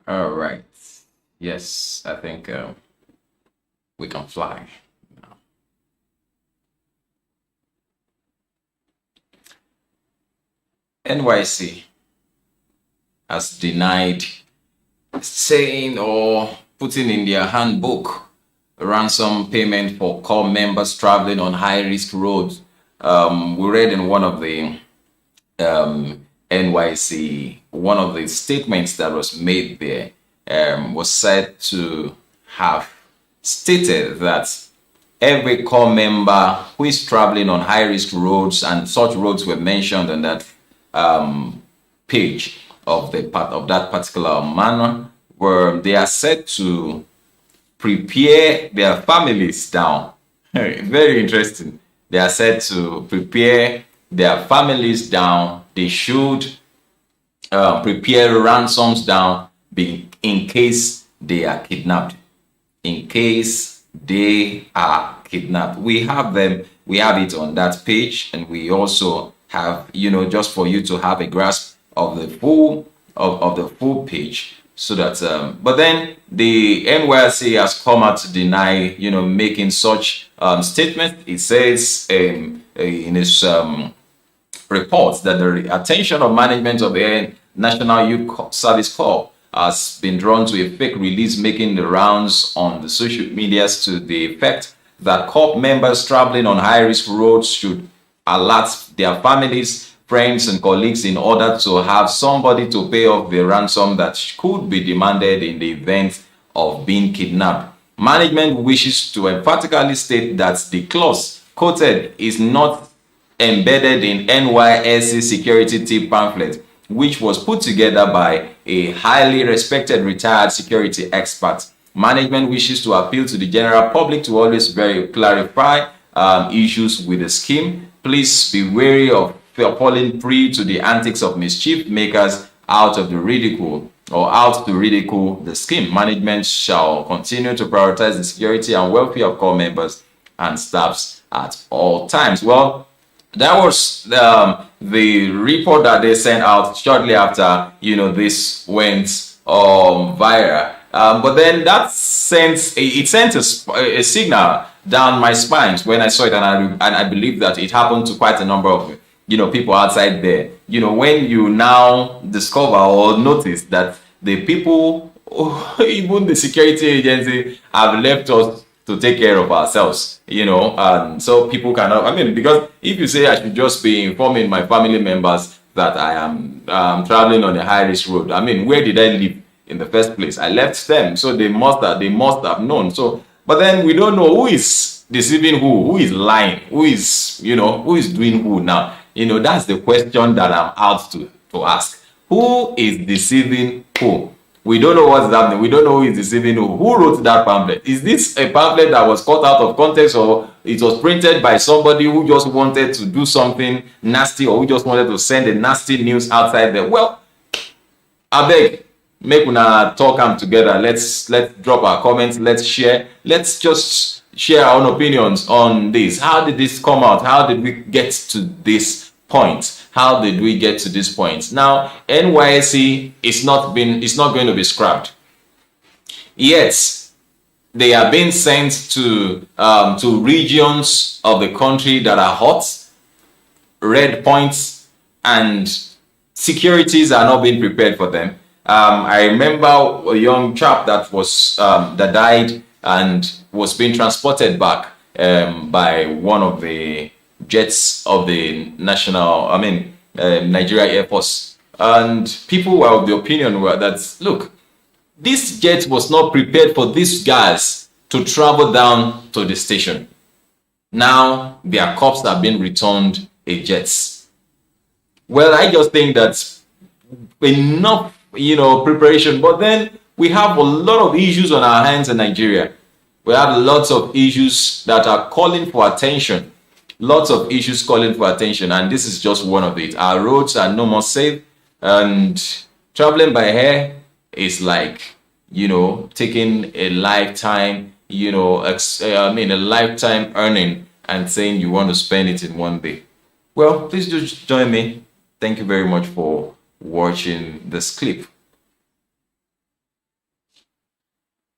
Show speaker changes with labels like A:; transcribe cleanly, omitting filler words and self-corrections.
A: All right. Yes, I think we can fly now. NYC has denied saying or putting in their handbook ransom payment for Corp members traveling on high-risk roads. We read in one of the NYC, one of the statements that was made there was said to have stated that every Corp member who is traveling on high-risk roads, and such roads were mentioned on that page of the part of that particular manner, where they are said to prepare their families down. Very interesting. They are said to prepare their families down. They should prepare ransoms down in case they are kidnapped. In case they are kidnapped. We have them. We have it on that page, and we also have, just for you to have a grasp of the full of the full page, so that but then the NYSC has come out to deny making such statement. It says in its reports that the attention of management of the National Youth Service Corps has been drawn to a fake release making the rounds on the social medias to the effect that Corp members traveling on high-risk roads should alert their families, friends, and colleagues in order to have somebody to pay off the ransom that could be demanded in the event of being kidnapped. Management wishes to emphatically state that the clause quoted is not embedded in NYSC security tip pamphlet, which was put together by a highly respected retired security expert. Management wishes to appeal to the general public to always clarify issues with the scheme. Please be wary of falling prey to the antics of mischief makers out to ridicule the scheme. Management shall continue to prioritize the security and welfare of Corps members and staffs at all times. Well, that was the report that they sent out shortly after this went viral. But then that sent a signal down my spine when I saw it, and I believe that it happened to quite a number of people outside there. When you now discover or notice that the people, even the security agency, have left us to take care of ourselves, and so people cannot, because if you say I should just be informing my family members that I am traveling on a high-risk road, where did I live in the first place? I left them, so they must have known. So, but then we don't know who is deceiving who is lying, who is doing who now. That's the question that I'm out to ask. Who is deceiving who? We don't know what's happening. We don't know who is deceiving who. Who wrote that pamphlet? Is this a pamphlet that was cut out of context, or it was printed by somebody who just wanted to do something nasty, or who just wanted to send a nasty news outside there? Well, I beg, make una talk them together. Let's drop our comments. Let's share. Let's just share our own opinions on this. How did this come out? How did we get to this point? How did we get to this point? Now, NYSC is not going to be scrapped. Yet, they are being sent to regions of the country that are hot, red points, and securities are not being prepared for them. I remember a young chap that died and was being transported back by one of the jets of the Nigeria Air Force, and people were of the opinion that, look, this jet was not prepared for these guys to travel down to the station. Now their corpses have been returned a jets. Well, I just think that's enough, preparation. But then we have a lot of issues on our hands in Nigeria. We have lots of issues that are calling for attention. Lots of issues calling for attention, and this is just one of it. Our roads are no more safe, and traveling by air is like, taking a lifetime, a lifetime earning and saying you want to spend it in one day. Well, please just join me. Thank you very much for watching this clip.